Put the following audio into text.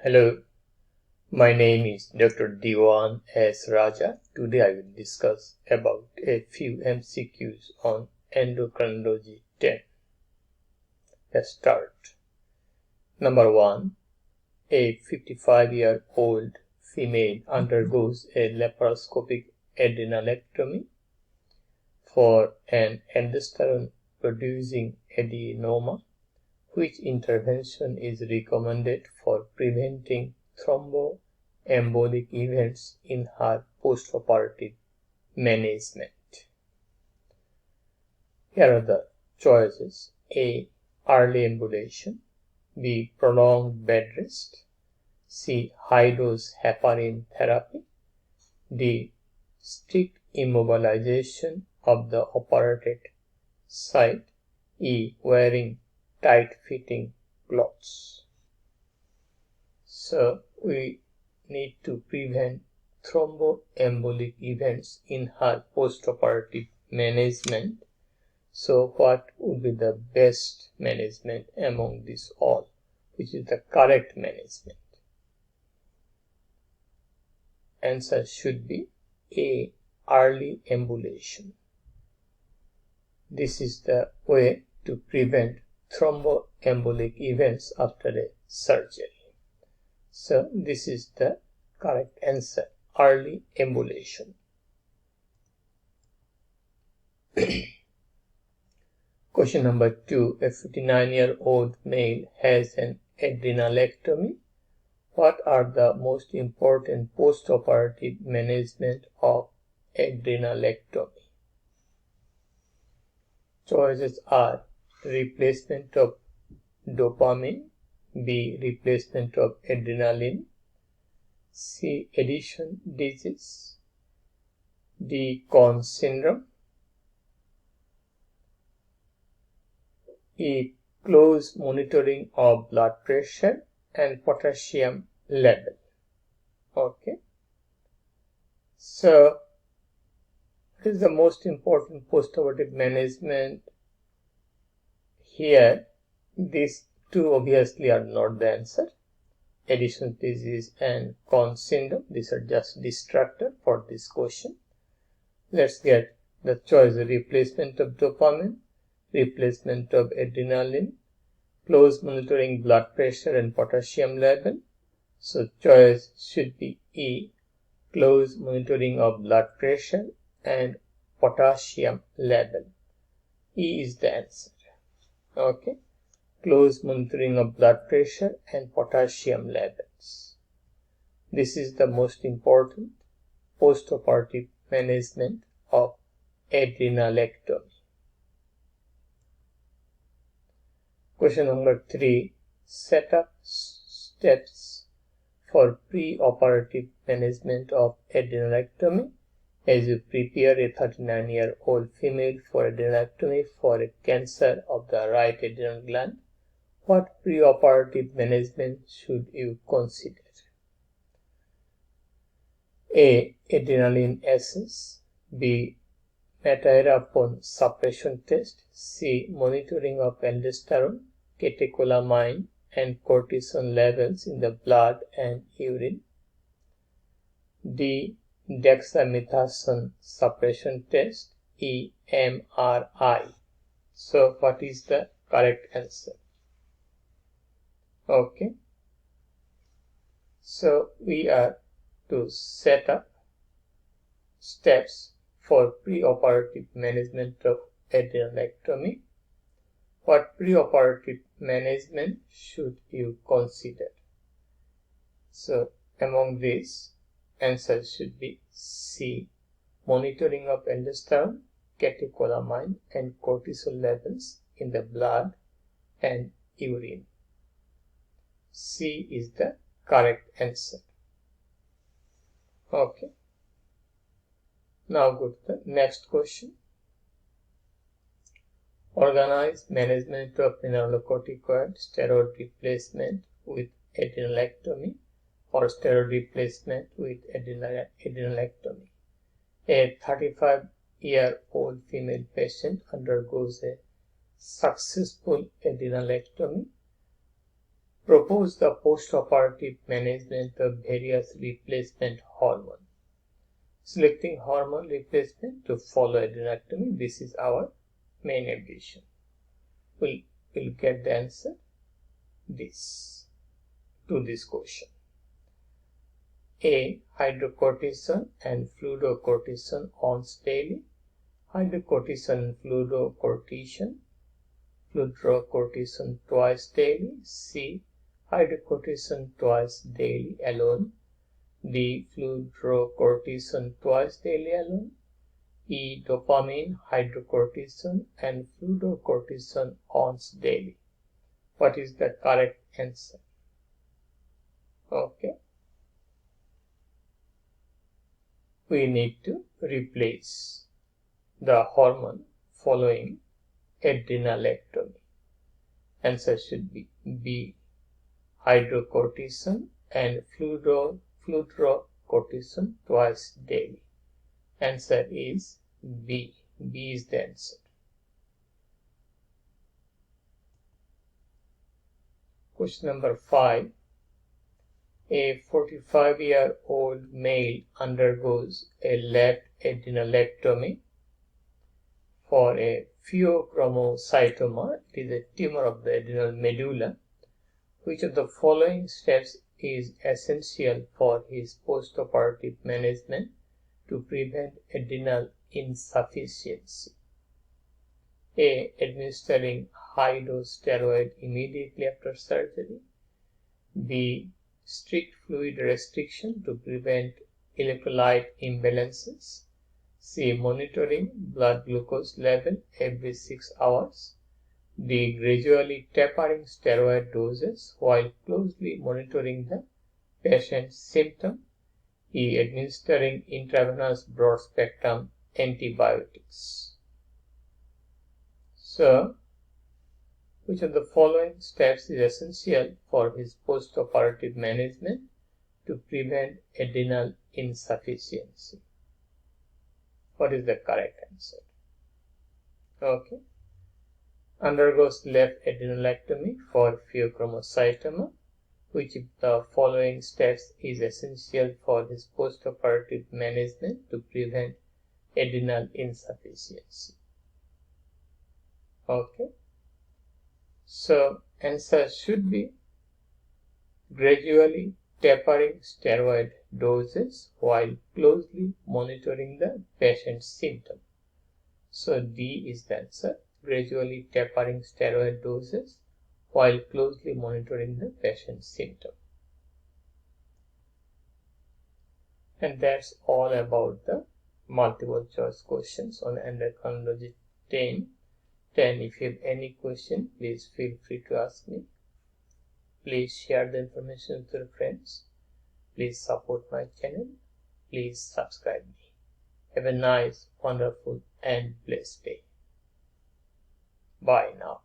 Hello, my name is Dr. Dewan S. Raja. Today I will discuss about a few MCQs on Endocrinology 10. Let's start. Number 1. A 55-year-old female undergoes a laparoscopic adrenalectomy for an aldosterone-producing adenoma. Which intervention is recommended for preventing thromboembolic events in her postoperative management? Here are the choices. A. Early embolization. B. Prolonged bed rest. C. High-dose heparin therapy. D. Strict immobilization of the operated site. E. Wearing tight-fitting clothes. So we need to prevent thromboembolic events in her postoperative management. So what would be the best management among these all? Which is the correct management? Answer should be A. Early embolization. This is the way to prevent thromboembolic events after a surgery. So this is the correct answer, early embolization. Question number 2. A 59-year-old male has an adrenalectomy. What are the most important postoperative management of adrenalectomy? Choices are replacement of dopamine, B. replacement of adrenaline, C. addiction disease, D. Conn syndrome, E. close monitoring of blood pressure and potassium level. Okay. So, what is the most important postoperative management? Here, these two obviously are not the answer. Addiction disease and Conn syndrome, these are just distractor for this question. Let's get the choice: replacement of dopamine, replacement of adrenaline, close monitoring blood pressure and potassium level. So choice should be E, close monitoring of blood pressure and potassium level. E is the answer. Okay. Close monitoring of blood pressure and potassium levels. This is the most important postoperative management of adrenalectomy. Question number 3. Set up steps for pre-operative management of adrenalectomy. As you prepare a 39-year-old female for adrenalectomy for a cancer of the right adrenal gland, what preoperative management should you consider? A. Adrenaline assess. B. Matahera-Pon suppression test. C. Monitoring of aldosterone, catecholamine, and cortisol levels in the blood and urine. D. Dexamethasone suppression test. E. MRI. So what is the correct answer? Okay. So we are to set up steps for preoperative management of adrenalectomy. What preoperative management should you consider? So among these, answer should be C. Monitoring of aldosterone, catecholamine, and cortisol levels in the blood and urine. C is the correct answer. Okay. Now go to the next question. Organize management of mineralocorticoid steroid replacement with adrenalectomy or steroid replacement with adrenalectomy. A 35-year-old female patient undergoes a successful adrenalectomy. Propose the post-operative management of various replacement hormone. Selecting hormone replacement to follow adrenalectomy. This is our main ambition. We'll get the answer to this question. A. Hydrocortisone and fluorocortisone once daily. Hydrocortisone and fluorocortisone twice daily. C. Hydrocortisone twice daily alone. D. Fluorocortisone twice daily alone. E. Dopamine, hydrocortisone and fluorocortisone once daily. What is the correct answer? Okay. We need to replace the hormone following adrenalectomy. Answer should be B. Hydrocortisone and fluorocortisone twice daily. Answer is B. B is the answer. Question number 5. A 45-year-old male undergoes a left adrenalectomy for a pheochromocytoma. It is a tumor of the adrenal medulla. Which of the following steps is essential for his postoperative management to prevent adrenal insufficiency? A. Administering high-dose steroid immediately after surgery. B. Strict fluid restriction to prevent electrolyte imbalances. C. Monitoring blood glucose level every 6 hours. D. Gradually tapering steroid doses while closely monitoring the patient's symptom. E. Administering intravenous broad-spectrum antibiotics. So, which of the following steps is essential for his post-operative management to prevent adrenal insufficiency? What is the correct answer? Okay. Undergoes left adrenalectomy for pheochromocytoma. Which of the following steps is essential for his postoperative management to prevent adrenal insufficiency? Okay. So, answer should be gradually tapering steroid doses while closely monitoring the patient's symptom. So, D is the answer. Gradually tapering steroid doses while closely monitoring the patient's symptom. And that's all about the multiple choice questions on Endocrinology 10. If you have any question, please feel free to ask me. Please share the information with your friends. Please support my channel. Please subscribe me. Have a nice, wonderful and blessed day. Bye now.